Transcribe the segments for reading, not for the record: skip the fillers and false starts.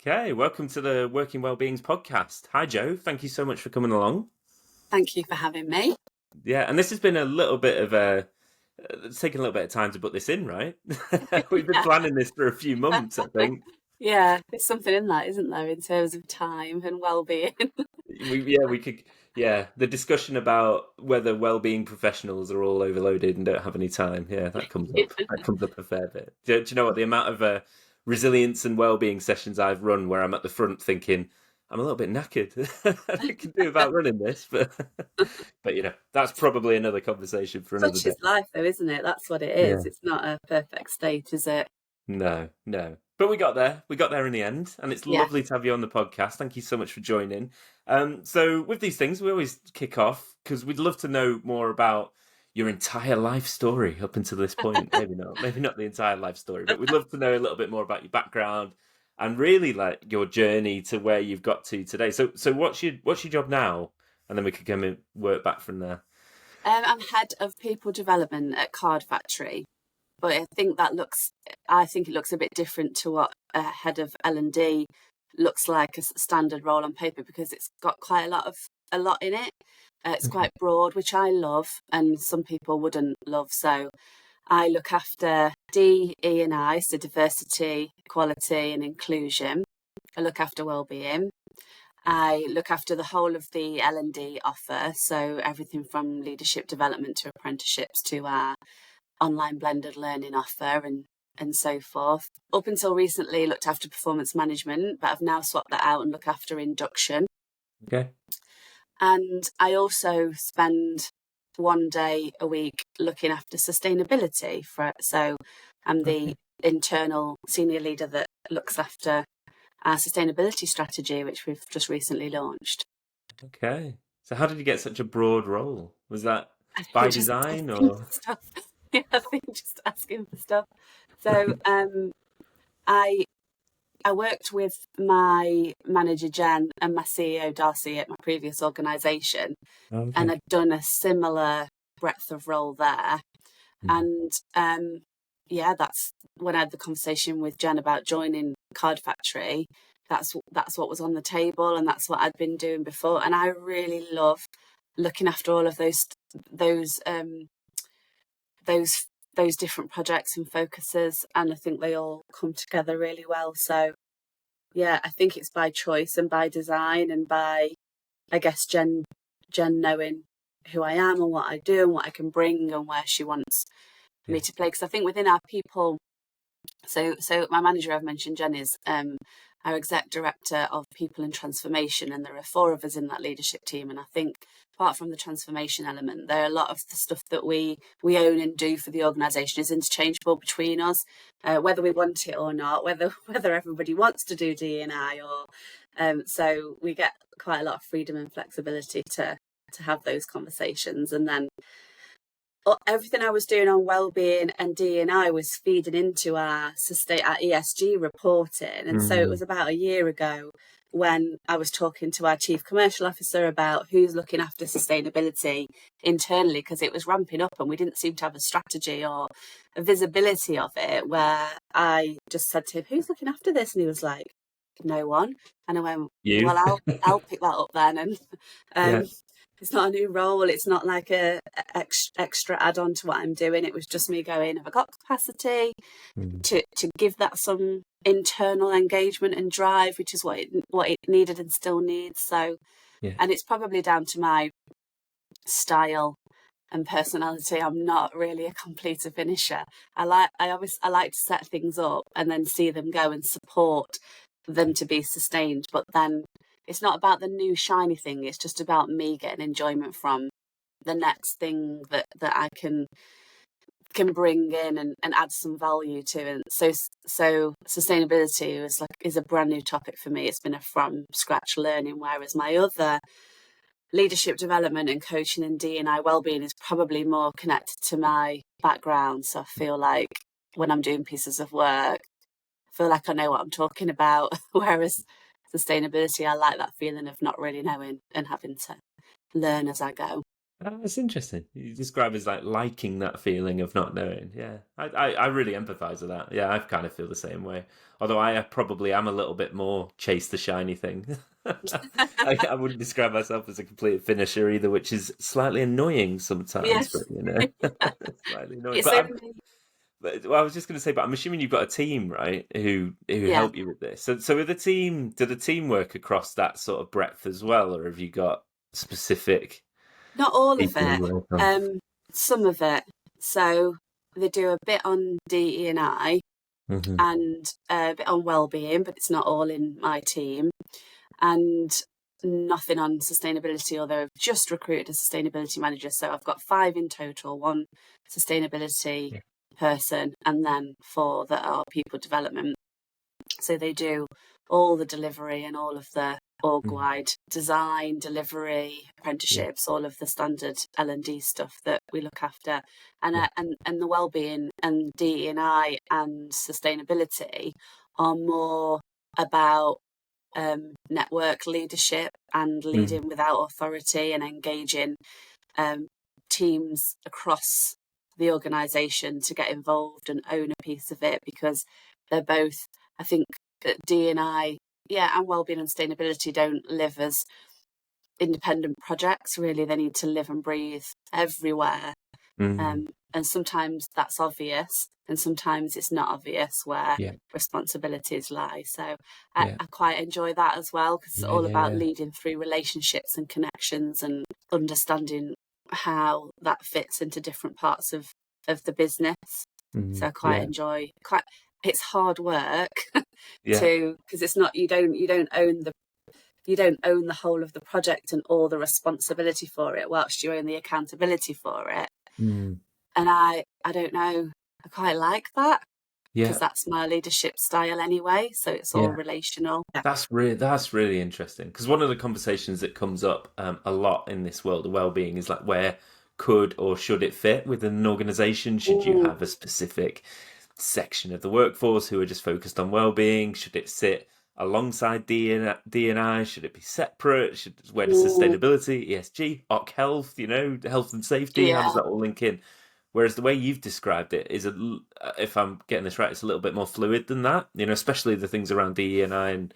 Okay, welcome to the Working Wellbeings podcast. Hi, Joe. Thank you so much for coming along. Thank you for having me. Yeah, and this has been a little bit of it's taken a little bit of time to put this in, right? We've been Yeah. planning this for a few months, I think. Yeah, there's something in that, isn't there, in terms of time and well-being? We could, the discussion about whether wellbeing professionals are all overloaded and don't have any time. Yeah, that comes up. That comes up a fair bit. Do you know what the amount of resilience and wellbeing sessions I've run where I'm at the front thinking, I'm a little bit knackered. I can do without running this, but that's probably another conversation for another Such day. is life, though, isn't it? That's what it Yeah. is. It's not a perfect state, is it? No, no. But we got there. We got there in the end, and it's Yeah. lovely to have you on the podcast. Thank you so much for joining. So with these things, we always kick off because we'd love to know more about your entire life story up until this point. Maybe not the entire life story, but we'd love to know a little bit more about your background and really like your journey to where you've got to today. So what's your job now? And then we could come and work back from there. I'm head of people development at Card Factory, but I think it looks a bit different to what a head of L&D looks like as a standard role on paper because it's got quite a lot in it. It's quite broad, which I love, and some people wouldn't love. So I look after DE&I, so diversity, equality and inclusion. I look after wellbeing. I look after the whole of the L&D offer, so everything from leadership development to apprenticeships to our online blended learning offer and so forth. Up until recently, looked after performance management, but I've now swapped that out and look after induction. Okay. And I also spend one day a week looking after sustainability. So I'm the internal senior leader that looks after our sustainability strategy, which we've just recently launched. Okay. So how did you get such a broad role? Was that I by think just design asking or? for stuff. Yeah, I think just asking for stuff. So I I worked with my manager Jen and my CEO Darcy at my previous organisation, and Okay. I'd done a similar breadth of role there. And yeah, that's when I had the conversation with Jen about joining Card Factory. That's what was on the table, and that's what I'd been doing before. And I really love looking after all of those um, those those different projects and focuses, and I think they all come together really well. So yeah, I think it's by choice and by design and by, I guess, Jen knowing who I am and what I do and what I can bring and where she wants me to play. Because I think within our people, so my manager I've mentioned, Jen, is our exec director of people and transformation, and there are 4 of us in that leadership team. And I think apart from the transformation element, there are a lot of the stuff that we own and do for the organisation is interchangeable between us, whether we want it or not, whether everybody wants to do D&I or so we get quite a lot of freedom and flexibility to have those conversations. And then everything I was doing on wellbeing and D&I was feeding into our ESG reporting. And so it was about a year ago when I was talking to our chief commercial officer about who's looking after sustainability internally, because it was ramping up and we didn't seem to have a strategy or a visibility of it, where I just said to him, who's looking after this? And he was like, no one. And I went, You. well, I'll pick that up then. And Yeah. it's not a new role. It's not like a extra add-on to what I'm doing. It was just me going, have I got capacity to give that some internal engagement and drive, which is what it needed and still needs. So, Yeah. and it's probably down to my style and personality. I'm not really a completer finisher. I like to set things up and then see them go and support them to be sustained. But then it's not about the new shiny thing. It's just about me getting enjoyment from the next thing that I can bring in and add some value to. And so sustainability is a brand new topic for me. It's been a from scratch learning, whereas my other leadership development and coaching and D&I wellbeing is probably more connected to my background. So I feel like when I'm doing pieces of work, I feel like I know what I'm talking about. Whereas sustainability, I like that feeling of not really knowing and having to learn as I go. It's interesting. You describe as like liking that feeling of not knowing. Yeah, I really empathize with that. Yeah, I kind of feel the same way. Although I probably am a little bit more chase the shiny thing. I wouldn't describe myself as a complete finisher either, which is slightly annoying sometimes. But Yes. you know, slightly annoying. It's But I'm. only Well, I was just going to say, but I'm assuming you've got a team, right? Who yeah, help you with this. So with the team, do the team work across that sort of breadth as well, or have you got specific not all of people you it. work on? Um, some of it. So they do a bit on DE&I Hmm. and a bit on well-being, but it's not all in my team. And nothing on sustainability, although I've just recruited a sustainability manager. So I've got 5 in total, one sustainability Yeah. person, and then 4 that are people development. So they do all the delivery and all of the Mm. org-wide design, delivery, Yeah. apprenticeships, all of the standard L&D stuff that we look after, and Yeah. and the well-being and DE&I and sustainability are more about network leadership and Mm. leading without authority and engaging um, teams across the organisation to get involved and own a piece of it, because they're both, I think, D&I, yeah, and wellbeing and sustainability don't live as independent projects. Really, they need to live and breathe everywhere. Mm. Um, and sometimes that's obvious, and sometimes it's not obvious where Yeah. responsibilities lie. So Yeah. I quite enjoy that as well, because it's Yeah. all Yeah. about Yeah. leading through relationships and connections and understanding how that fits into different parts of the business. So Mm. I quite Yeah. enjoy quite it's hard work Yeah. to because it's not you don't own the whole of the project and all the responsibility for it, whilst you own the accountability for it. Mm. And I don't know, I quite like that, because Yeah. that's my leadership style anyway. So it's all Yeah. relational. Yeah. That's really interesting because one of the conversations that comes up a lot in this world of well-being is like where could or should it fit within an organization? Should you Mm, have a specific section of the workforce who are just focused on well-being? Should it sit alongside D&I? Should it be separate? Where does mm, sustainability, ESG, OC health, health and safety? How does yeah, that all link in? Whereas the way you've described it is, if I'm getting this right, it's a little bit more fluid than that. Especially the things around DE&I and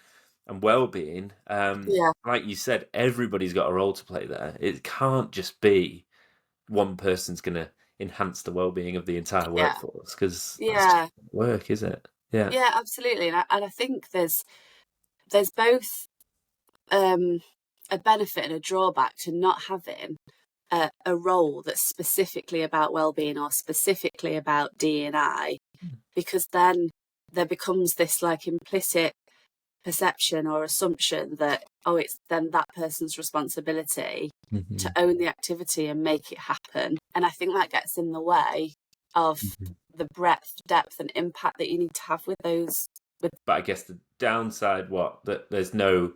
well-being. yeah, Like you said, everybody's got a role to play there. It can't just be one person's going to enhance the well-being of the entire yeah, workforce because that's just yeah, work, is it? Yeah. yeah, absolutely. And I think there's both um, a benefit and a drawback to not having a role that's specifically about well-being or specifically about D&I, because then there becomes this like implicit perception or assumption that, oh, it's then that person's responsibility to Hmm. own the activity and make it happen. And I think that gets in the way of Hmm. the breadth, depth, and impact that you need to have with those. With But I guess the downside, that there's no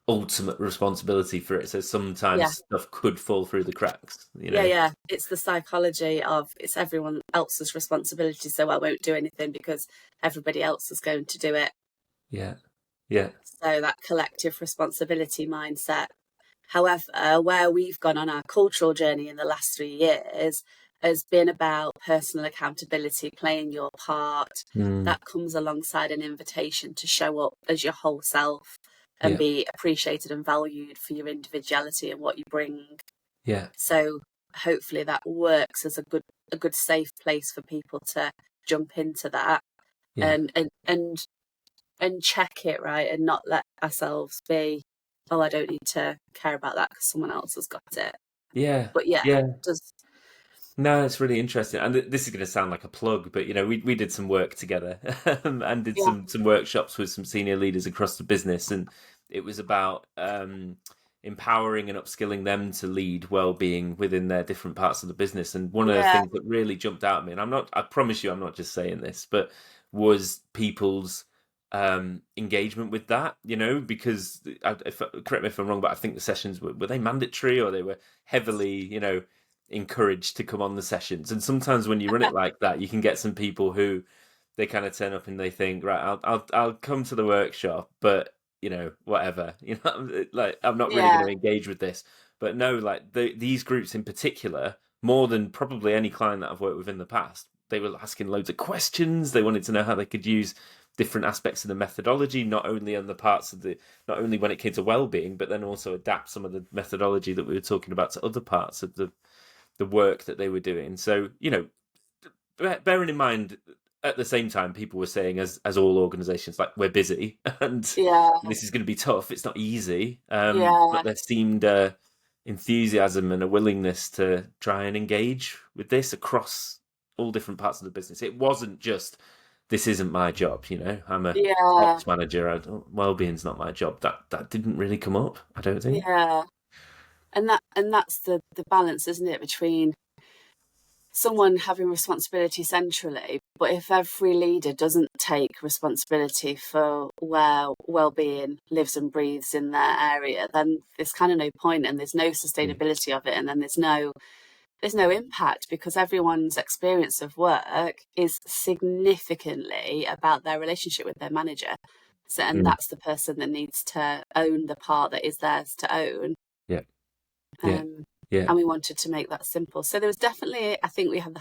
ultimate responsibility for it. So yeah, sometimes stuff could fall through the cracks. yeah. It's the psychology of it's everyone else's responsibility, so I won't do anything because everybody else is going to do it. Yeah. Yeah. So that collective responsibility mindset. However, where we've gone on our cultural journey in the last 3 years has been about personal accountability, playing your part. Mm. That comes alongside an invitation to show up as your whole self and Yeah. be appreciated and valued for your individuality and what you bring. Yeah. So hopefully that works as a good safe place for people to jump into that Yeah. and check it, right, and not let ourselves be, oh, I don't need to care about that because someone else has got it. Yeah. But yeah, Yeah. just No, it's really interesting, and this is going to sound like a plug, but we did some work together and did yeah, some workshops with some senior leaders across the business, and it was about empowering and upskilling them to lead well-being within their different parts of the business. And one of the yeah, things that really jumped out at me, and I promise you, I'm not just saying this, but was people's engagement with that. Because correct me if I'm wrong, but I think the sessions were they mandatory or they were heavily, encouraged to come on the sessions. And sometimes when you run it like that, you can get some people who they kind of turn up and they think, right, I'll come to the workshop, but whatever, like I'm not really yeah, going to engage with this. But no, like these groups in particular, more than probably any client that I've worked with in the past, they were asking loads of questions. They wanted to know how they could use different aspects of the methodology, not only on the parts of not only when it came to well-being, but then also adapt some of the methodology that we were talking about to other parts of the work that they were doing. So, bearing in mind, at the same time, people were saying, as all organizations, like, we're busy and Yeah, this is going to be tough. It's not easy. But yeah, there seemed enthusiasm and a willingness to try and engage with this across all different parts of the business. It wasn't just, this isn't my job. I'm a yeah, ops manager. Well-being's not my job. That didn't really come up, I don't think. yeah. And that's the balance, isn't it, between someone having responsibility centrally, but if every leader doesn't take responsibility for where well-being lives and breathes in their area, then there's kind of no point, and there's no Mm. sustainability of it, and then there's no impact, because everyone's experience of work is significantly about their relationship with their manager. So, and Mm. that's the person that needs to own the part that is theirs to own. Yeah, yeah, Um, yeah, and we wanted to make that simple. So there was definitely, I think we had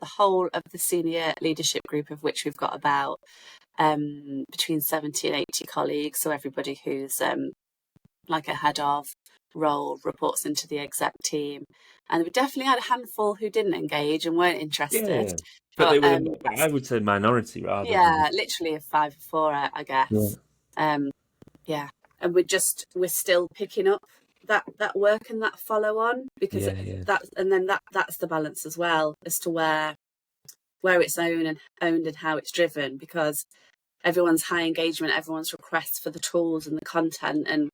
the whole of the senior leadership group, of which we've got about between 70 and 80 colleagues. So everybody who's like a head of role reports into the exec team. And we definitely had a handful who didn't engage and weren't interested. yeah. But they But were, I would say, minority rather than. yeah, literally a 5 or 4, I Yeah, guess. Um, yeah, and we're still picking up that work and that follow on, because yeah, yeah, that's the balance as well, as to where it's owned and how it's driven, because everyone's high engagement, everyone's requests for the tools and the content, and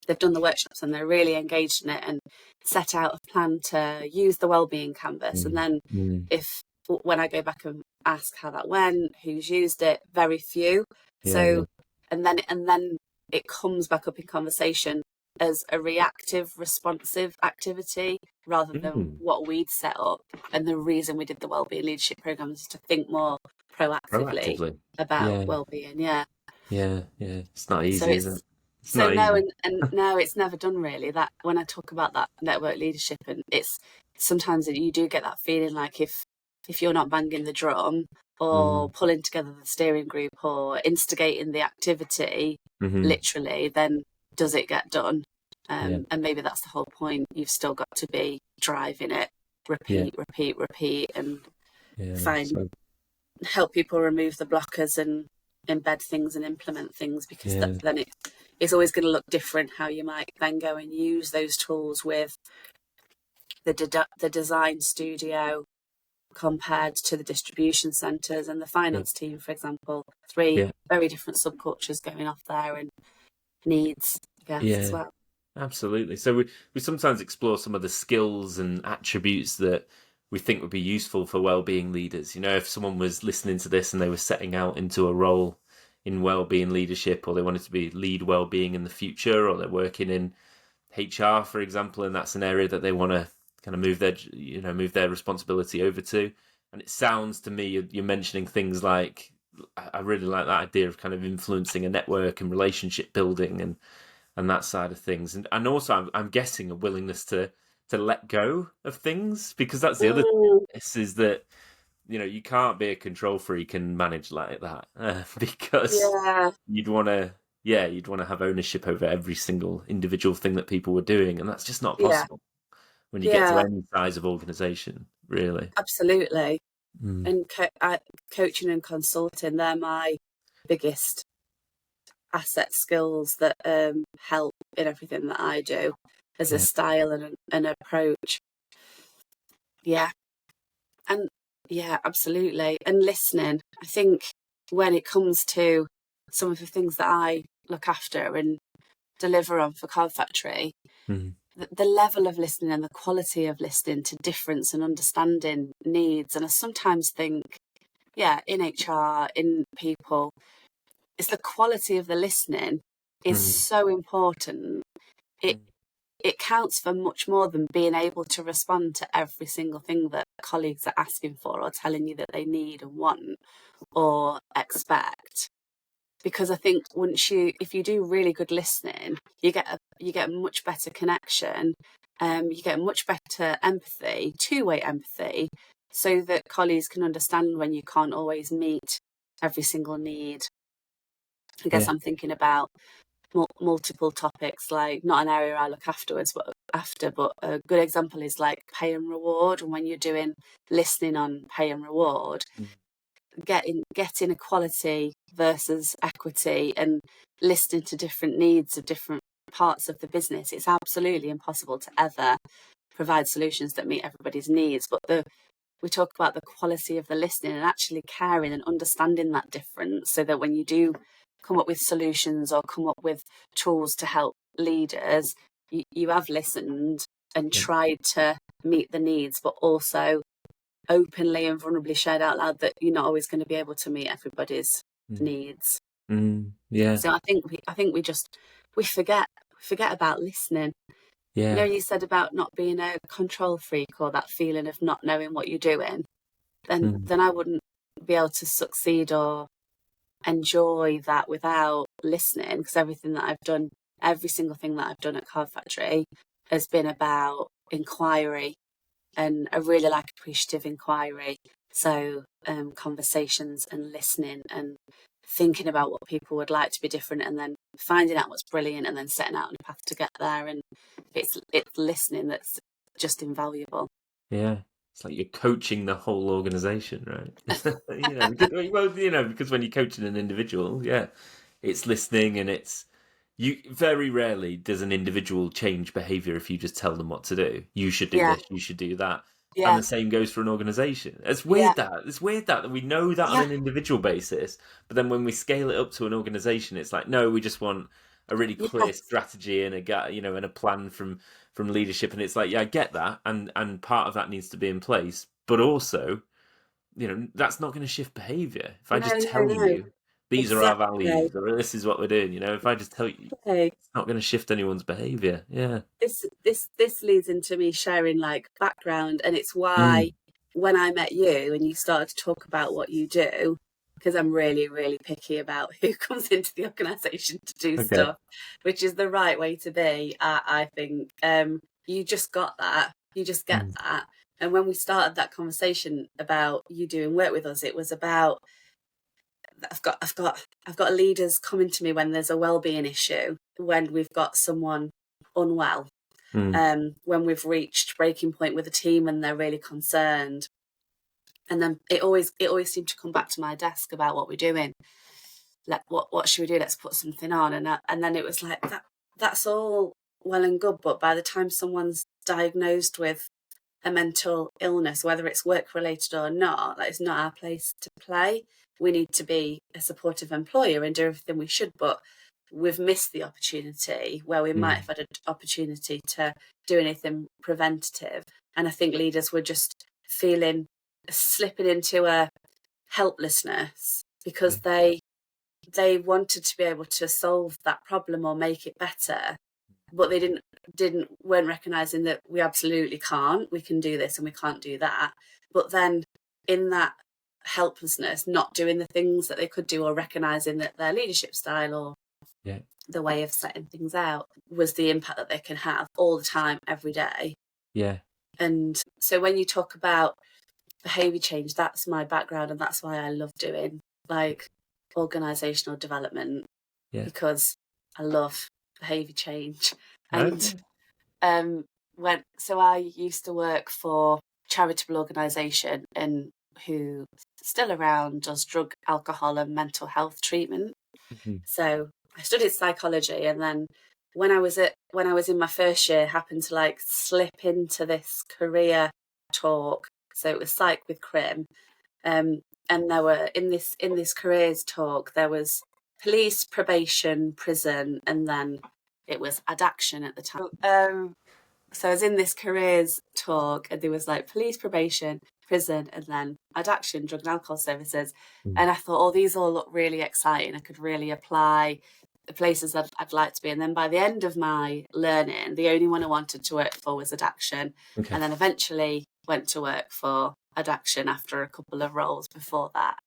they've done the workshops and they're really engaged in it and set out a plan to use the wellbeing canvas. And mm, then mm, if when I go back and ask how that went, who's used it, very few. yeah, yeah, So and then it comes back up in conversation as a reactive, responsive activity, rather than mm, what we'd set up. And the reason we did the wellbeing leadership program is to think more proactively proactively. about Yeah, wellbeing. Yeah. yeah, yeah. It's not So easy, is it? it's It's so not no, easy. and no, it's never done really. That when I talk about that network leadership, and it's sometimes you do get that feeling like if you're not banging the drum or Mm, pulling together the steering group or instigating the activity, hmm. literally, then does it get done? Yeah, And maybe that's the whole point. You've still got to be driving it, yeah, repeat, repeat, repeat, and yeah. find So, help people remove the blockers and embed things and implement things, because yeah, then it's always going to look different how you might then go and use those tools with the design studio compared to the distribution centres and the yeah, finance team, for example. Three yeah, very different subcultures going off there, and needs, I guess, as yeah. well. Absolutely. So we sometimes explore some of the skills and attributes that we think would be useful for well-being leaders. If someone was listening to this and they were setting out into a role in well-being leadership, or they wanted to be lead well-being in the future, or they're working in HR, for example, and that's an area that they want to kind of move their responsibility over to. And it sounds to me you're mentioning things like, I really like that idea of kind of influencing a network and relationship building and that side of things, and also I'm guessing a willingness to let go of things, because that's the other thing. Mm, This is that you can't be a control freak and manage like that, because yeah, you'd want to you'd want to have ownership over every single individual thing that people were doing, and that's just not yeah, possible when you get to yeah, any size of organization, really. absolutely. Mm. And coaching and consulting, they're my biggest asset skills that help in everything that I do, as a Yeah, style and an approach. Yeah. And yeah, absolutely. And listening. I think when it comes to some of the things that I look after and deliver on for Card Factory, mm. the level of listening and the quality of listening to difference and understanding needs. And I sometimes think, yeah, in HR, in people, it's the quality of the listening is Mm. so important. It Mm. it counts for much more than being able to respond to every single thing that colleagues are asking for or telling you that they need and want or expect. because I think if you do really good listening, you get much better connection, you get much better empathy, two-way empathy, so that colleagues can understand when you can't always meet every single need. I guess Yeah. I'm thinking about multiple topics, like not an area I look but a good example is like pay and reward. And when you're doing listening on pay and reward, Mm. getting equality versus equity and listening to different needs of different parts of the business, it's absolutely impossible to ever provide solutions that meet everybody's needs. But we talk about the quality of the listening and actually caring and understanding that difference, so that when you do come up with solutions or come up with tools to help leaders, you have listened and Yeah. tried to meet the needs, but also openly and vulnerably shared out loud that you're not always going to be able to meet everybody's needs. Yeah. So I think we forget about listening. You know, Yeah. you said about not being a control freak or that feeling of not knowing what you're doing, then I wouldn't be able to succeed or enjoy that without listening, because every single thing that I've done at Card Factory has been about inquiry, and I really like appreciative inquiry. So conversations and listening and thinking about what people would like to be different, and then finding out what's brilliant, and then setting out on a path to get there. And it's listening that's just invaluable. Yeah. It's like you're coaching the whole organization, right? Because when you're coaching an individual, yeah, it's listening, and you very rarely does an individual change behavior if you just tell them what to do. You should do Yeah, this, you should do that. And yeah, the same goes for an organization. yeah, It's weird that we know that on yeah, an individual basis, but then when we scale it up to an organization, it's like, no, we just want a really clear yes, strategy and and a plan from leadership. And it's like, yeah, I get that, and part of that needs to be in place, but also, that's not going to shift behavior. If I no, just no, tell no, you these are our exactly. values, or this is what we're doing, if I just tell you, Okay. it's not going to shift anyone's behavior. Yeah. This leads into me sharing like background, and it's why Mm. when I met you and you started to talk about what you do, because I'm really, really picky about who comes into the organisation to do Okay. stuff, which is the right way to be. I think you just got that, you just get Mm. that. And when we started that conversation about you doing work with us, it was about I've got leaders coming to me when there's a wellbeing issue, when we've got someone unwell, Mm. when we've reached breaking point with a team and they're really concerned. And then it always seemed to come back to my desk about what we're doing. Like, what should we do? Let's put something on. And then it was like that's all well and good, but by the time someone's diagnosed with a mental illness, whether it's work related or not, that is not our place to play. We need to be a supportive employer and do everything we should, but we've missed the opportunity where we might Mm. have had an opportunity to do anything preventative. And I think leaders were just slipping into a helplessness because Yeah. they wanted to be able to solve that problem or make it better, but they weren't recognizing that we absolutely can't. We can do this and we can't do that. But then in that helplessness, not doing the things that they could do, or recognizing that their leadership style or Yeah. the way of setting things out was the impact that they can have all the time, every day. Yeah. And so when you talk about behavior change, that's my background, and that's why I love doing like organizational development, Yeah. because I love behavior change. And Okay. I used to work for a charitable organisation and who still around, does drug, alcohol and mental health treatment. Mhm. So I studied psychology, and then when I was in my first year, happened to like slip into this career talk. So it was Psych with Crim, and there were in this careers talk there was police, probation, prison, and then it was addiction at the time. So I was in this careers talk, and there was like police, probation, prison, and then addiction, drug and alcohol services. Mm. And I thought, oh, these all look really exciting. I could really apply the places I'd like to be. And then by the end of my learning, the only one I wanted to work for was addiction. Okay. And then eventually went to work for addiction after a couple of roles before that.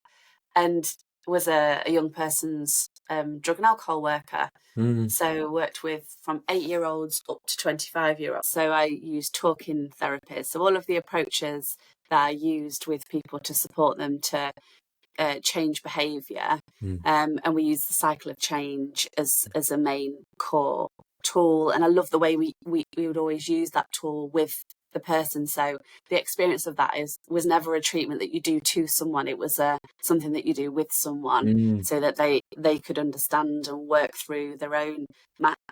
And was a young person's drug and alcohol worker. Mm. So worked with from 8-year-olds up to 25-year-olds. So I used talking therapies. So all of the approaches that I used with people to support them to change behaviour. Mm. And we use the cycle of change as a main core tool. And I love the way we would always use that tool with the person. So the experience of that was never a treatment that you do to someone. It was something that you do with someone, Mm. so that they could understand and work through their own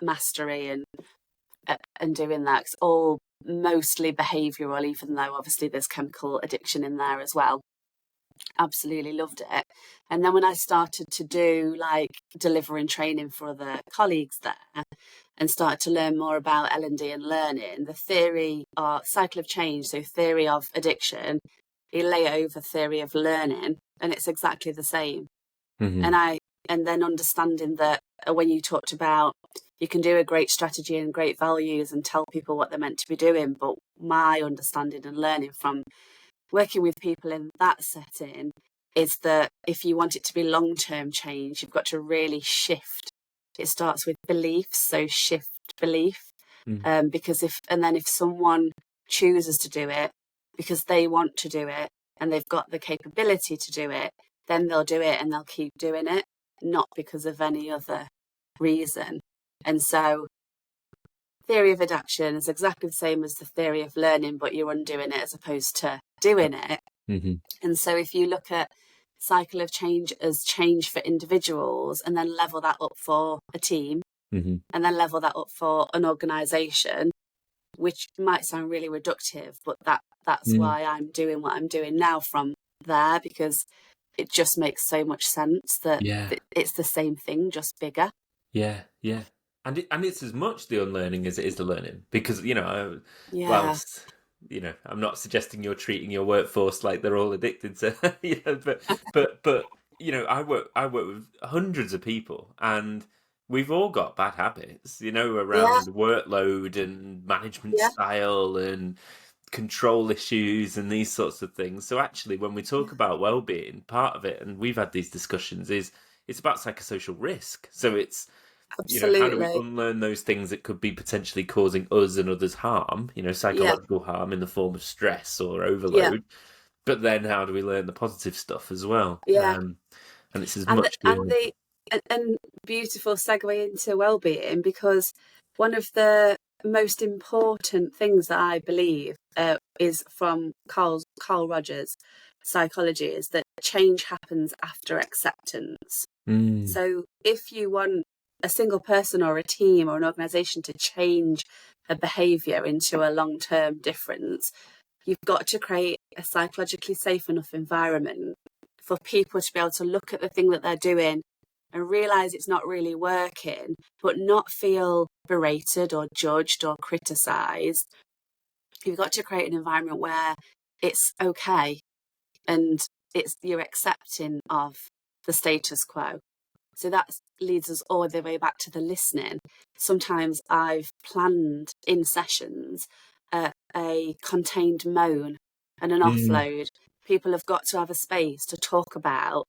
mastery and doing that. It's all mostly behavioural, even though obviously there's chemical addiction in there as well. Absolutely loved it. And then when I started to do like delivering training for other colleagues there and started to learn more about L&D and learning, the theory or cycle of change, so theory of addiction, you lay over theory of learning, and it's exactly the same. Mm-hmm. And then understanding that when you talked about you can do a great strategy and great values and tell people what they're meant to be doing, but my understanding and learning from working with people in that setting is that if you want it to be long-term change, you've got to really shift. It starts with beliefs, so shift belief. Because if someone chooses to do it because they want to do it and they've got the capability to do it, then they'll do it and they'll keep doing it, not because of any other reason. And so theory of adaptation is exactly the same as the theory of learning, but you're undoing it as opposed to doing it. Mm-hmm. And so if you look at cycle of change as change for individuals and then level that up for a team, Mm-hmm. and then level that up for an organisation, which might sound really reductive, but that's why I'm doing what I'm doing now from there, because it just makes so much sense that it's the same thing, just bigger. Yeah. And it's as much the unlearning as it is the learning, because whilst I'm not suggesting you're treating your workforce like they're all addicted to, but I work with hundreds of people, and we've all got bad habits, around workload and management style and control issues and these sorts of things. So actually, when we talk about well-being, part of it, and we've had these discussions, is it's about psychosocial risk. So it's how do we Absolutely. unlearn those things that could be potentially causing us and others harm, psychological harm in the form of stress or overload. But then how do we learn the positive stuff as well? And it's as much and beautiful segue into well-being, because one of the most important things that I believe is from Carl Rogers' psychology, is that change happens after acceptance. So if you want a single person or a team or an organisation to change a behaviour into a long-term difference, you've got to create a psychologically safe enough environment for people to be able to look at the thing that they're doing and realise it's not really working, but not feel berated or judged or criticised. You've got to create an environment where it's okay and you're accepting of the status quo. So that leads us all the way back to the listening. Sometimes I've planned in sessions a contained moan and an offload. People have got to have a space to talk about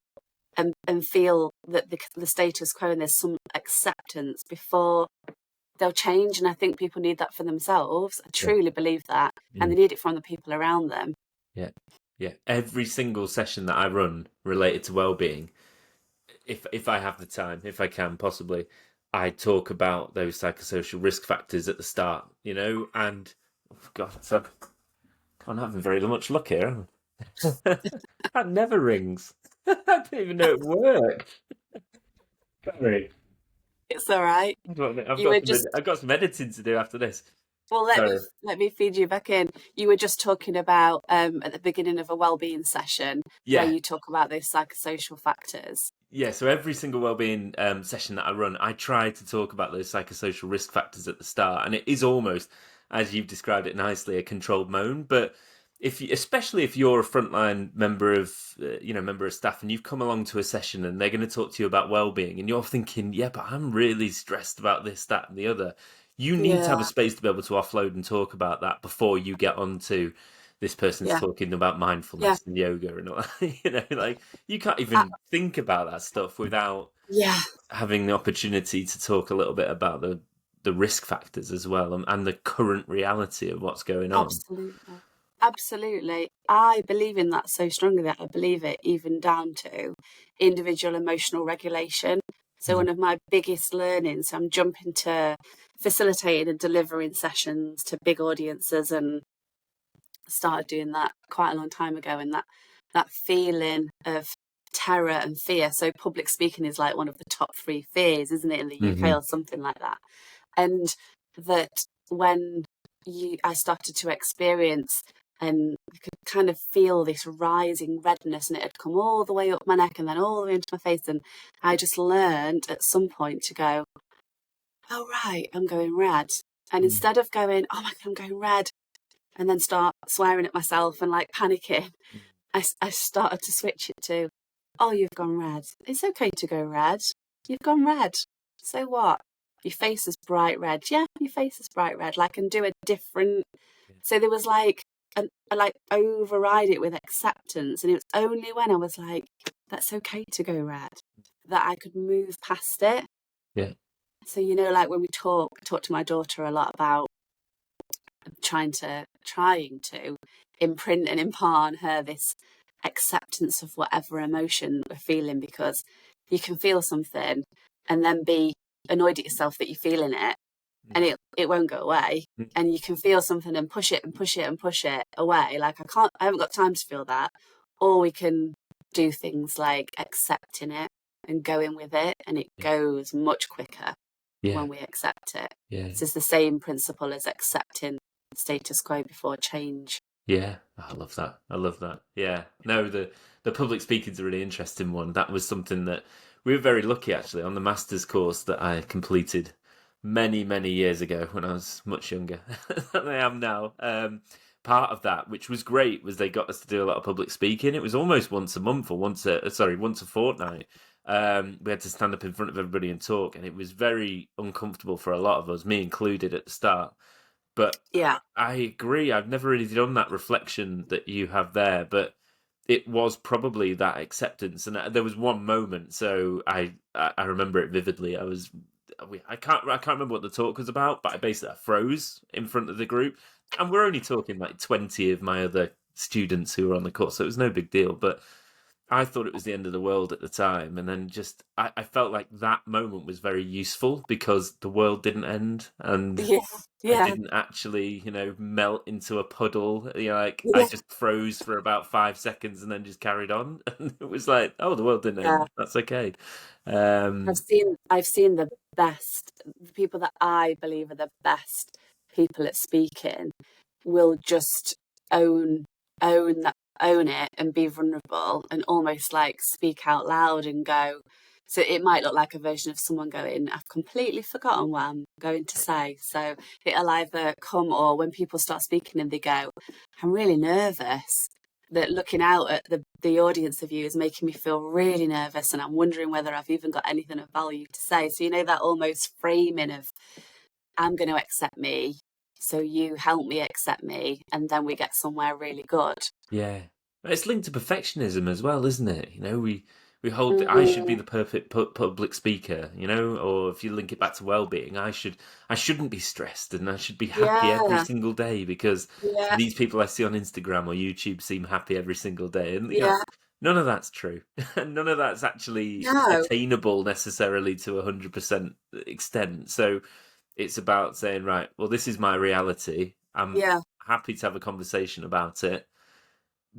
and feel that the status quo, and there's some acceptance before they'll change. And I think people need that for themselves. I truly believe that. And they need it from the people around them. Yeah. Every single session that I run related to well-being, if I have the time, if I can possibly, I talk about those psychosocial risk factors at the start, and God, I'm having very much luck here. That never rings. I didn't even know it worked. Sorry. It's all right. I've got some editing to do after this. Well, let me feed you back in. You were just talking about at the beginning of a wellbeing session where you talk about those psychosocial factors. Yeah, so every single wellbeing session that I run, I try to talk about those psychosocial risk factors at the start, and it is almost, as you've described it nicely, a controlled moan. But especially if you're a frontline member of staff, and you've come along to a session and they're going to talk to you about well-being, and you're thinking, yeah, but I'm really stressed about this, that, and the other. You need to have a space to be able to offload and talk about that before you get on to this person's talking about mindfulness and yoga and all that. You can't even think about that stuff without Yeah, having the opportunity to talk a little bit about the risk factors as well, and the current reality of what's going on. absolutely. Absolutely. I believe in that so strongly that I believe it even down to individual emotional regulation. So, Mm. one of my biggest learnings, I'm jumping to facilitating and delivering sessions to big audiences, and started doing that quite a long time ago. And that feeling of terror and fear. So, public speaking is like one of the top three fears, isn't it, in the UK Hmm. or something like that? And that when I started to experience, and I could kind of feel this rising redness, and it had come all the way up my neck and then all the way into my face. And I just learned at some point to go, oh, right, I'm going red. And Mm. instead of going, oh my God, I'm going red, and then start swearing at myself and like panicking, I started to switch it to, oh, you've gone red. It's okay to go red. You've gone red. So what? Your face is bright red. Yeah, your face is bright red. Like, and do a different. So there was like, I like override it with acceptance. And it was only when I was like, that's okay to go red, that I could move past it. Yeah. So, like when we talk to my daughter a lot about trying to imprint and impart on her this acceptance of whatever emotion we're feeling, because you can feel something and then be annoyed at yourself that you're feeling it, Mm. and it won't go away. Mm. And you can feel something and push it and push it and push it away, like I haven't got time to feel that. Or we can do things like accepting it and going with it, and it Yeah. goes much quicker Yeah. when we accept it. Yeah. This is the same principle as accepting status quo before change. Yeah, I love that. I love that. Yeah, no, the public speaking's a really interesting one. That was something that we were very lucky actually on the master's course that I completed many, many years ago when I was much younger than I am now. Part of that, which was great, was they got us to do a lot of public speaking. It was almost once a month or once a fortnight. We had to stand up in front of everybody and talk, and it was very uncomfortable for a lot of us, me included at the start. But Yeah, I agree. I've never really done that reflection that you have there, but it was probably that acceptance. And there was one moment, so I remember it vividly. I can't remember what the talk was about, but I basically froze in front of the group, and we're only talking like 20 of my other students who were on the course, so it was no big deal. But I thought it was the end of the world at the time, and then just I felt like that moment was very useful because the world didn't end, and yeah, I yeah, didn't actually, melt into a puddle. Like I yeah, just froze for about 5 seconds and then just carried on, and it was like, oh, the world didn't yeah. end. That's okay. I've Um, seen I've seen the people that I believe are the best people at speaking will just own own it and be vulnerable and almost like speak out loud and go. So it might look like a version of someone going, I've completely forgotten what I'm going to say. So it'll either come, or when people start speaking and they go, I'm really nervous, that looking out at the audience of you is making me feel really nervous, and I'm wondering whether I've even got anything of value to say. So, that almost framing of, I'm going to accept me, so you help me accept me, and then we get somewhere really good. yeah, it's linked to perfectionism as well, isn't it? We hold that I should be Mm, the perfect public speaker, or if you link it back to well-being, I shouldn't be stressed and I should be happy every yeah, single day because yeah, these people I see on Instagram or YouTube seem happy every single day, and yeah. none of that's true. None of that's actually No, attainable necessarily to 100% extent. So it's about saying, right, well, this is my reality. I'm yeah, happy to have a conversation about it,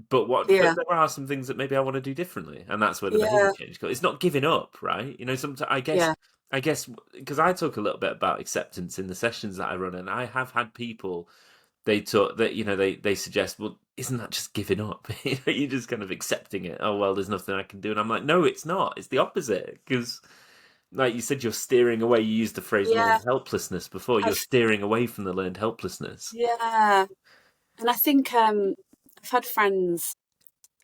but yeah, there are some things that maybe I want to do differently, and that's where the behavior yeah, change comes. It's not giving up, right? Sometimes yeah, I guess because I talk a little bit about acceptance in the sessions that I run, and I have had people they talk that they suggest, well, isn't that just giving up? You're just kind of accepting it. Oh well, there's nothing I can do, and I'm like, no, it's not. It's the opposite because. Like you said, you're steering away. You used the phrase yeah. learned helplessness before. You're I've, steering away from the learned helplessness. yeah. And I think I've had friends,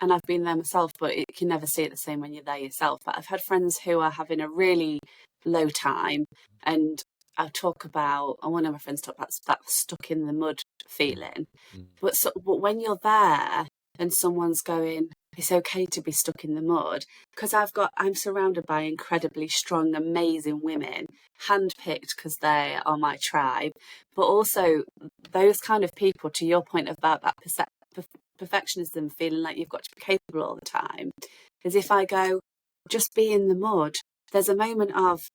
and I've been there myself, but you can never see it the same when you're there yourself. But I've had friends who are having a really low time, and I talk about, and one of my friends talked about that stuck in the mud Mm. feeling. Mm. But when you're there and someone's going, it's okay to be stuck in the mud, because I'm surrounded by incredibly strong, amazing women, handpicked because they are my tribe, but also those kind of people, to your point about that perfectionism, feeling like you've got to be capable all the time, is if I go, just be in the mud, there's a moment of,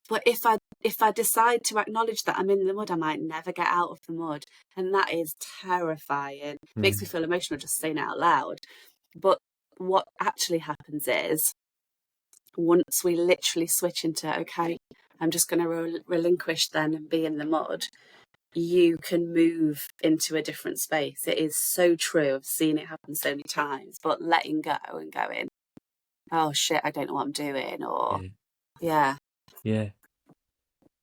but if I decide to acknowledge that I'm in the mud, I might never get out of the mud. And that is terrifying. Makes me feel emotional just saying it out loud. But what actually happens is, once we literally switch into, okay, I'm just going to relinquish then and be in the mud, you can move into a different space. It is so true. I've seen it happen so many times. But letting go and going, oh shit, I don't know what I'm doing, or yeah. Yeah.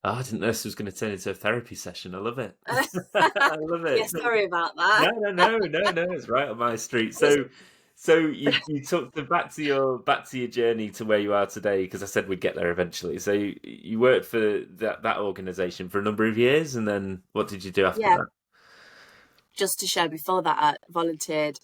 Oh, I didn't know this was going to turn into a therapy session. I love it. I love Yeah, it. sorry about that. No. It's right on my street. So you took the back to your journey to where you are today, because I said we'd get there eventually. So you worked for that organization for a number of years, and then what did you do after Yeah, that? just to share, before that, I volunteered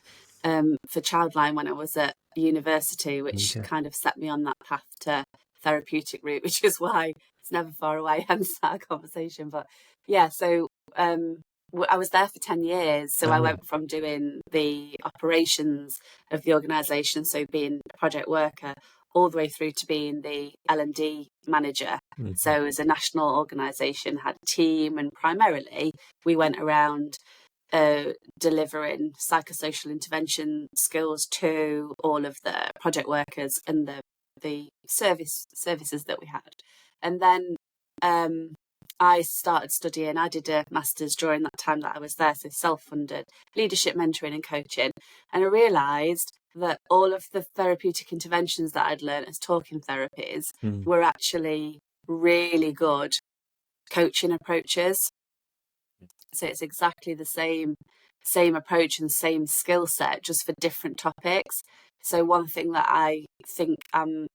for Childline when I was at university, which Okay. kind of set me on that path to therapeutic route, which is why it's never far away, hence our conversation. But yeah, so I was there for 10 years. So I Oh, went from doing the operations of the organisation, so being a project worker, all the way through to being the L&D manager. mhm. So as a national organisation, had a team, and primarily we went around delivering psychosocial intervention skills to all of the project workers and the services that we had. And then I started studying. I did a master's during that time that I was there, so self-funded leadership mentoring and coaching. And I realised that all of the therapeutic interventions that I'd learned as talking therapies Mm. were actually really good coaching approaches. So it's exactly the same approach and same skill set, just for different topics. So one thing that I think I'm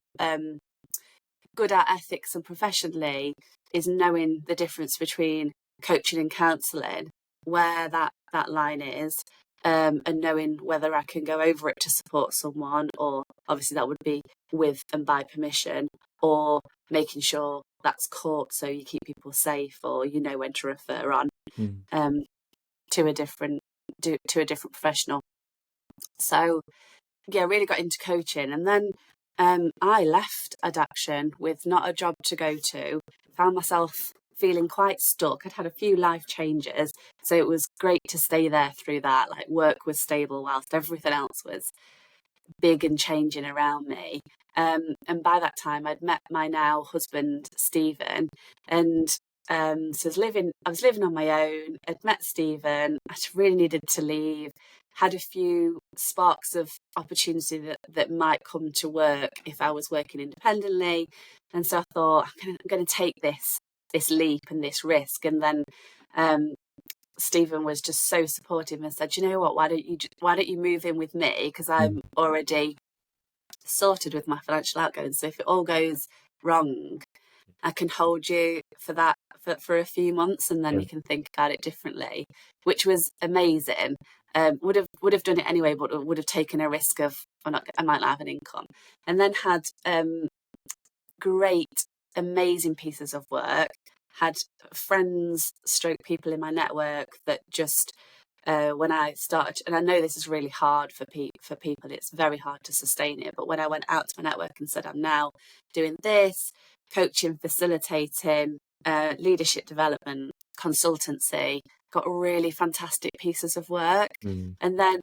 good at ethics and professionally is knowing the difference between coaching and counselling, where that line is, and knowing whether I can go over it to support someone, or obviously that would be with and by permission, or making sure that's caught so you keep people safe, or you know when to refer on Mm. um, to a different professional. So yeah, really got into coaching, and then I left Adaption with not a job to go to. Found myself feeling quite stuck. I'd had a few life changes, so it was great to stay there through that. Like, work was stable whilst everything else was big and changing around me. And by that time, I'd met my now husband, Stephen, and so I was living on my own. I'd met Stephen. I really needed to leave. Had a few sparks of opportunity that might come to work if I was working independently, and so I thought, I'm going to take this leap and this risk. And then Stephen was just so supportive and said, you know what, why don't you move in with me, because Mm. I'm already sorted with my financial outgoings. So if it all goes wrong, I can hold you for that for a few months, and then Yeah. you can think about it differently, which was amazing. Would have done it anyway, but would have taken a risk of, I might not have an income. And then had great, amazing pieces of work. Had friends, stroke people in my network that just when I started, and I know this is really hard for people, it's very hard to sustain it. But when I went out to my network and said, I'm now doing this, coaching, facilitating, leadership development, consultancy, got really fantastic pieces of work. Mm. And then,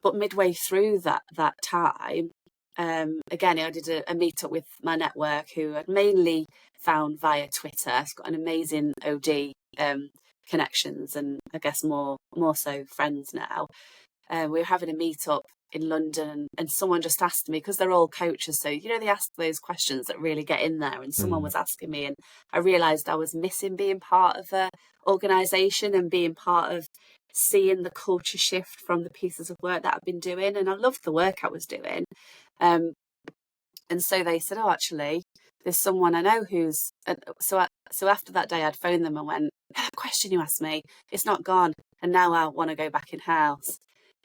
but midway through that time, again, I did a meetup with my network, who I'd mainly found via Twitter. I've got an amazing OD connections, and I guess more so friends now. We were having a meetup in London, and someone just asked me, because they're all coaches, so they ask those questions that really get in there. And someone Mm. was asking me, and I realised I was missing being part of a organisation and being part of seeing the culture shift from the pieces of work that I've been doing. And I loved the work I was doing. And so they said, oh, actually, there's someone I know who's... So after that day, I'd phoned them and went, that question you asked me, it's not gone. And now I want to go back in-house.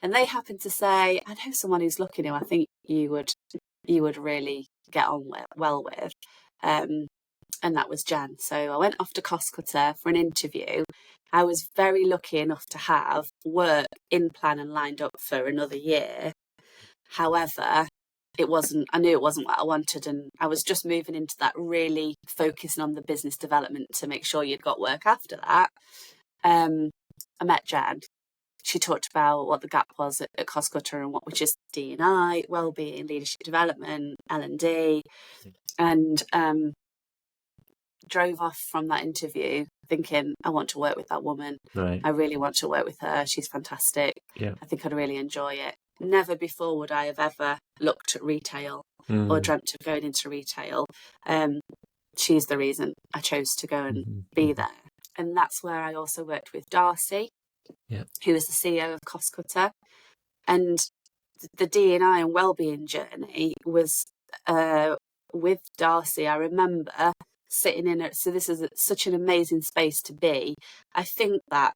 And they happened to say, I know someone who's looking who I think you would really get on well with. And that was Jan. So I went off to Costcutter for an interview. I was very lucky enough to have work in plan and lined up for another year. However, I knew it wasn't what I wanted, and I was just moving into that, really focusing on the business development to make sure you'd got work after that. I met Jan. She talked about what the gap was at Costcutter and which is D&I, wellbeing, leadership development, L&D, and drove off from that interview thinking, I want to work with that woman. Right. I really want to work with her. She's fantastic. Yeah. I think I'd really enjoy it. Never before would I have ever looked at retail or dreamt of going into retail. She's the reason I chose to go and be there. And that's where I also worked with Darcy, who is the CEO of Costcutter. And the D&I and wellbeing journey was with Darcy. I remember sitting in it. So this is such an amazing space to be. I think that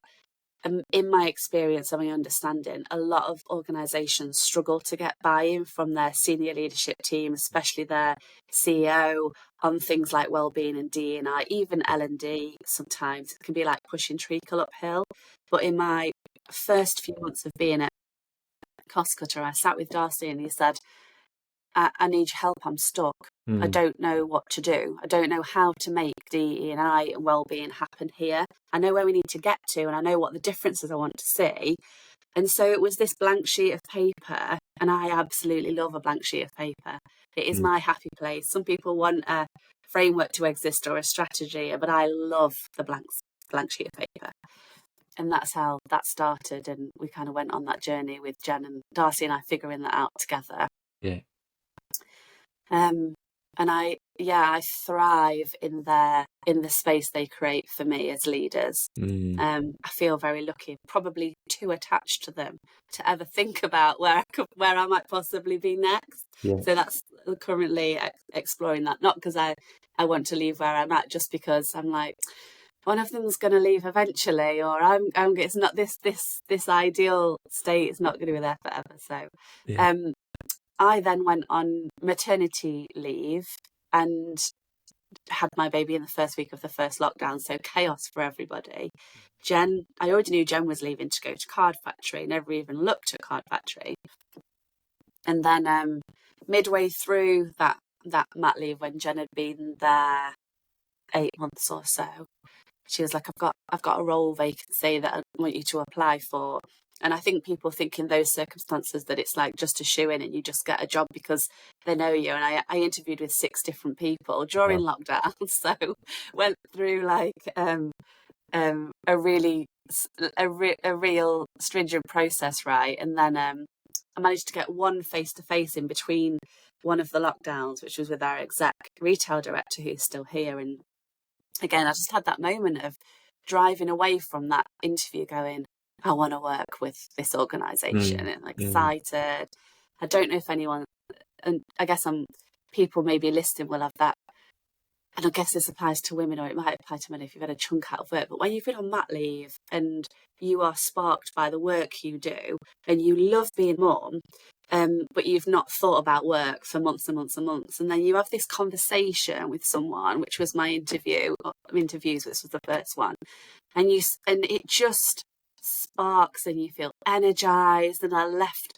in my experience and my understanding, a lot of organisations struggle to get buy-in from their senior leadership team, especially their CEO, on things like wellbeing and D&I, even L&D. Sometimes it can be like pushing treacle uphill. But in my first few months of being at Costcutter, I sat with Darcy and he said, I need your help, I'm stuck. I don't know what to do. I don't know how to make DE&I and wellbeing happen here. I know where we need to get to and I know what the differences I want to see. And so it was this blank sheet of paper, and I absolutely love a blank sheet of paper. It is my happy place. Some people want a framework to exist or a strategy, but I love the blank sheet of paper. And that's how that started, and we kind of went on that journey with Jen and Darcy and I figuring that out together. Yeah. And I thrive in the space they create for me as leaders. I feel very lucky, probably too attached to them to ever think about where I might possibly be next. Yeah. So that's currently exploring that, not because I want to leave where I'm at, just because I'm like, one of them's going to leave eventually, or it's not this ideal state is not going to be there forever. So, I then went on maternity leave and had my baby in the first week of the first lockdown, so chaos for everybody. I already knew Jen was leaving to go to Card Factory, never even looked at Card Factory. And then midway through that mat leave, when Jen had been there 8 months or so, she was like, I've got a role vacancy that I want you to apply for. And I think people think in those circumstances that it's like just a shoe in and you just get a job because they know you. And I interviewed with 6 different people during lockdown. So went through like a real stringent process, right? And then I managed to get one face-to-face in between one of the lockdowns, which was with our exec retail director, who's still here. And again, I just had that moment of driving away from that interview going, I want to work with this organisation, and I'm excited. I don't know if anyone, and I guess people maybe listening will have that, and I guess this applies to women, or it might apply to men if you've had a chunk out of work, but when you've been on mat leave and you are sparked by the work you do and you love being mum, but you've not thought about work for months and months and months, and then you have this conversation with someone, which was my interviews, which was the first one, and it just sparks and you feel energized. And I left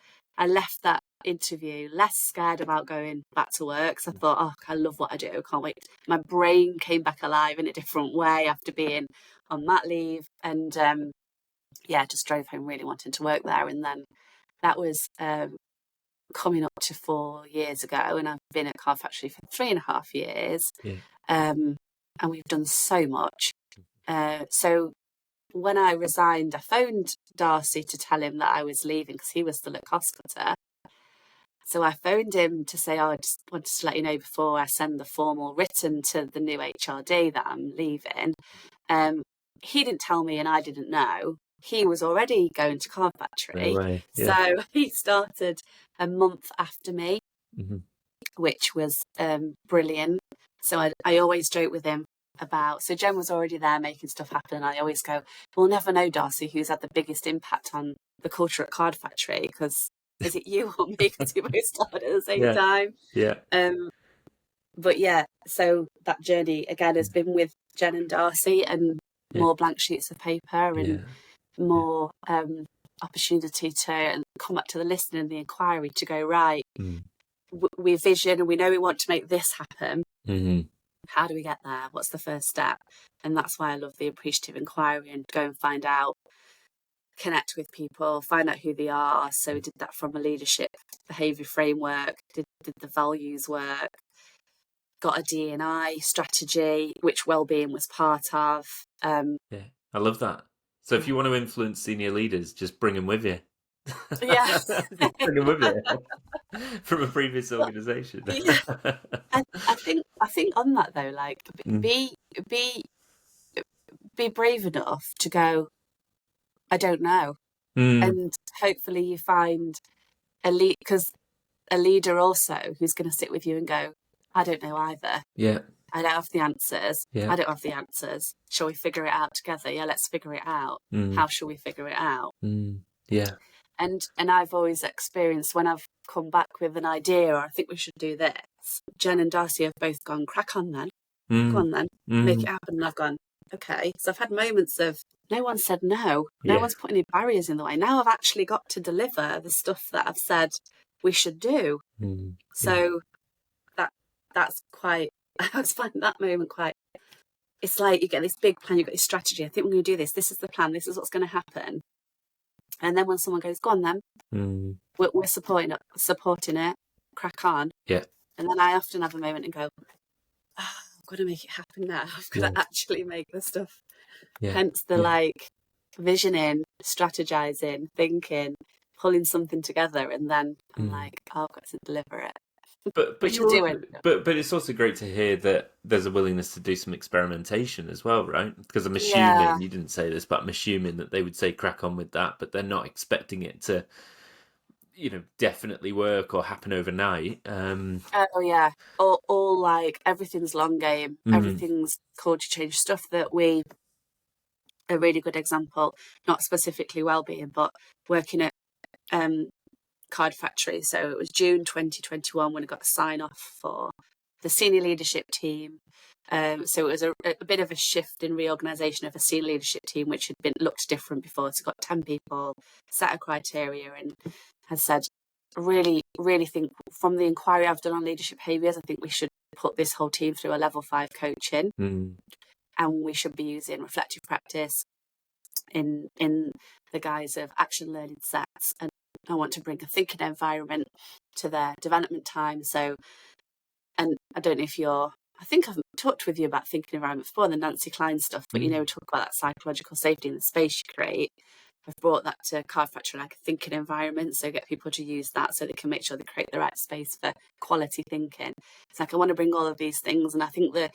that interview less scared about going back to work, because I thought, oh, I love what I do, I can't wait. My brain came back alive in a different way after being on mat leave, and just drove home really wanting to work there. And then that was coming up to 4 years ago, and I've been at Card Factory for 3.5 years. And we've done so much. So when I resigned, I phoned Darcy to tell him that I was leaving because he was still at Costcutter. So I phoned him to say, I just wanted to let you know before I send the formal written to the new HRD that I'm leaving. He didn't tell me and I didn't know. He was already going to Card Factory. No way. So he started a month after me, which was brilliant. So I always joke with him, about, so Jen was already there making stuff happen, and I always go, we'll never know, Darcy, who's had the biggest impact on the culture at Card Factory, because is it you or me, because we both started at the same time. But yeah, so that journey again has been with Jen and Darcy, and more blank sheets of paper, and more opportunity to come up to the listening and the inquiry to go, right, we vision and we know we want to make this happen. How do we get there? What's the first step? And that's why I love the appreciative inquiry, and go and find out, connect with people, find out who they are. So we did that from a leadership behaviour framework, did the values work, got a D&I strategy, which wellbeing was part of. I love that. So if you want to influence senior leaders, just bring them with you. Yeah. Bring them with you from a previous organisation. Yeah. I think on that though, like be brave enough to go, I don't know. And hopefully you find a lead, because a leader also who's going to sit with you and go, I don't know either. Yeah. I don't have the answers. Yeah. I don't have the answers. Shall we figure it out together? Yeah, let's figure it out. How shall we figure it out? Yeah. And I've always experienced when I've come back with an idea, or I think we should do this, Jen and Darcy have both gone, crack on then. Go on then. Make it happen. And I've gone, okay. So I've had moments of no one said no. No one's put any barriers in the way. Now I've actually got to deliver the stuff that I've said we should do. So that's quite, I always find that moment quite, it's like you get this big plan, you've got this strategy. I think we're going to do this. This is the plan. This is what's going to happen. And then when someone goes, go on then, we're supporting it, crack on. Yeah. And then I often have a moment and go, I've got to make it happen now. I've got to actually make the stuff. Hence the like visioning, strategizing, thinking, pulling something together, and then I'm like, I've got to deliver it. But you're doing. But it's also great to hear that there's a willingness to do some experimentation as well, right? Because I'm assuming you didn't say this, but I'm assuming that they would say crack on with that, but they're not expecting it to, definitely work or happen overnight. Oh yeah, all like everything's long game. Everything's culture change stuff that we. A really good example, not specifically wellbeing, but working at Card Factory. So it was June 2021 when I got the sign off for the senior leadership team. So it was a bit of a shift in reorganisation of a senior leadership team, which had been looked different before. So got 10 people, set a criteria, and has said, really, really think from the inquiry I've done on leadership behaviours, I think we should put this whole team through a level 5 coaching, and we should be using reflective practice in the guise of action learning sets. And I want to bring a thinking environment to their development time. So, and I don't know if I think I've talked with you about thinking environment before, the Nancy Klein stuff, but talk about that psychological safety in the space you create. I've brought that to Card Factory, like a thinking environment, so get people to use that so they can make sure they create the right space for quality thinking. It's like I want to bring all of these things, and I think the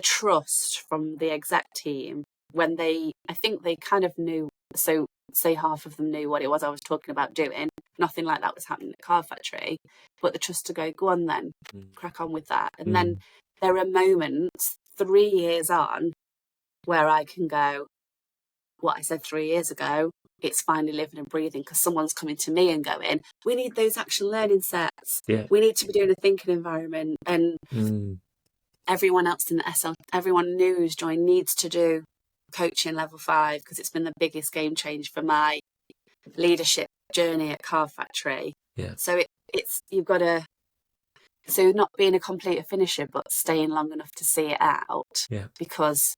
trust from the exec team, when I think they kind of knew, so say half of them knew what it was I was talking about doing. Nothing like that was happening at Card Factory, but the trust to go on then, crack on with that. And then there are moments 3 years on where I can go, what I said 3 years ago, it's finally living and breathing, because someone's coming to me and going, we need those action learning sets. We need to be doing a thinking environment. And everyone else in the SL, everyone new who's joined needs to do coaching level 5, because it's been the biggest game change for my leadership journey at Card Factory. So it's you've got to, so not being a completer finisher, but staying long enough to see it out. Because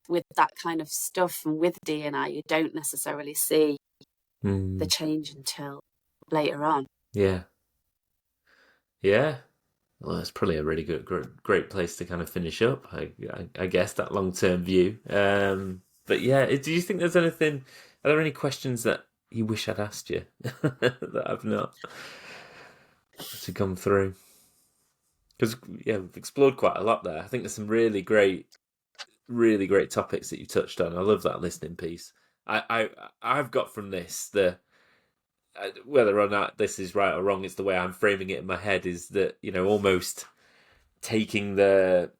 with that kind of stuff and with D&I, you don't necessarily see the change until later on. Well, that's probably a really great place to kind of finish up. I guess that long-term view. But yeah, do you think there's anything? Are there any questions that you wish I'd asked you that I've not to come through? Because we've explored quite a lot there. I think there's some really great topics that you touched on. I love that listening piece. I've got from this whether or not this is right or wrong, it's the way I'm framing it in my head, is that almost taking the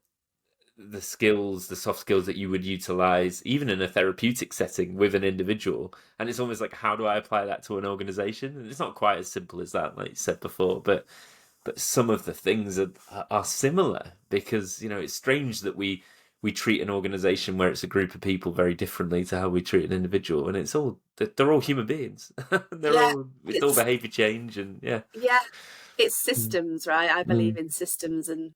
the skills, the soft skills that you would utilize even in a therapeutic setting with an individual. And it's almost like, how do I apply that to an organization? And it's not quite as simple as that, like you said before, but some of the things are similar, because, it's strange that we treat an organization where it's a group of people very differently to how we treat an individual, and they're all human beings. Yeah, It's all it's behavior change, and yeah. yeah, it's Mm. systems, right? I believe Mm. in systems, and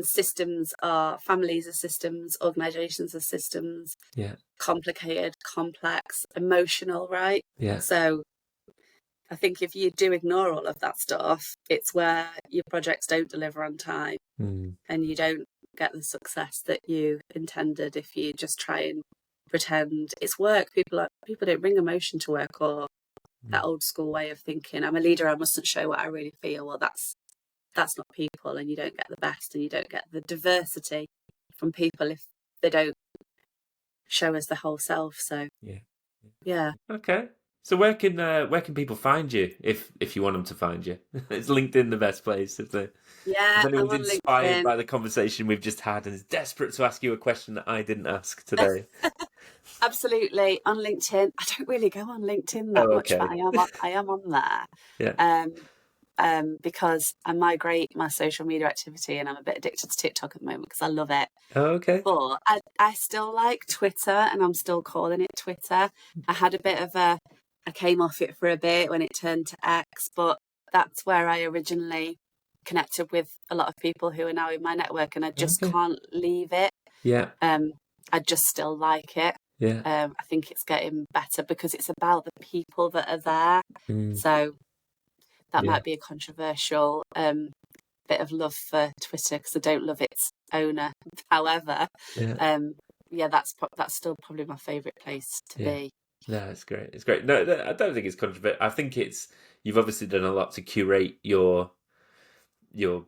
systems are families are systems, organizations are systems, Yeah, complicated, complex, emotional, right? yeah. So I think if you do ignore all of that stuff, it's where your projects don't deliver on time Mm. and you don't get the success that you intended if you just try and pretend it's work. People don't bring emotion to work, or that Mm. old school way of thinking, I'm a leader, I mustn't show what I really feel. Well, that's not people, and you don't get the best and you don't get the diversity from people if they don't show us the whole self. So Yeah. yeah. Okay. So where can people find you if you want them to find you? Is LinkedIn the best place if Yeah, I'm anyone's on inspired LinkedIn. by the conversation we've just had and is desperate to ask you a question that I didn't ask today? Absolutely, on LinkedIn. I don't really go on LinkedIn that Oh, much, but okay. I am on there. Yeah. Um, because I migrate my social media activity, and I'm a bit addicted to TikTok at the moment because I love it. Oh, okay. But I still like Twitter, and I'm still calling it Twitter. I had a bit of I came off it for a bit when it turned to X, but that's where I originally connected with a lot of people who are now in my network, and I just Okay. can't leave it. Yeah. Um, I just still like it. Yeah. I think it's getting better because it's about the people that are there. Mm. So that Yeah. might be a controversial bit of love for Twitter because I don't love its owner. However, Yeah. um, yeah, that's still probably my favourite place to Yeah. be. No, it's great. It's great. No, I don't think it's controversial. I think you've obviously done a lot to curate your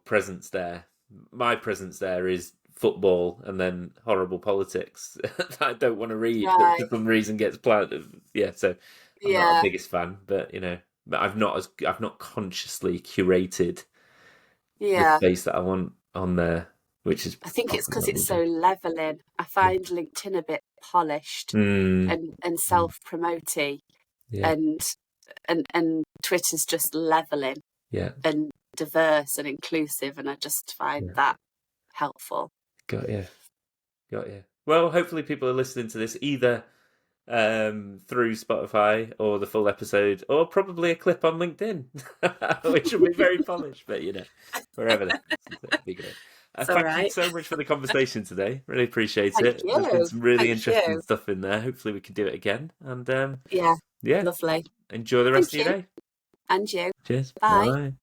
presence there. My presence there is football and then horrible politics that I don't want to read, but for Right. some reason gets planted. Yeah, so I'm not a Yeah. biggest fan, but but I've not consciously curated the Yeah. space that I want on there, which is I think it's often because what it's we so do. leveling. I Yeah. find LinkedIn a bit polished Mm. and Mm. self promoty, Yeah. and and Twitter's just leveling Yeah. and diverse and inclusive, and I just find Yeah. that helpful. Got you. Got you. Well, hopefully people are listening to this either through Spotify or the full episode, or probably a clip on LinkedIn, which will be very polished, but wherever that listens to it, it'd be great. It's all Thank you right. so much for the conversation today. Really appreciate Thank it. There's been you. some really Thank interesting you. stuff in there. Hopefully we can do it again. And Yeah, yeah, lovely. enjoy the rest Thank of your you. day. And you. Cheers. Bye. Bye.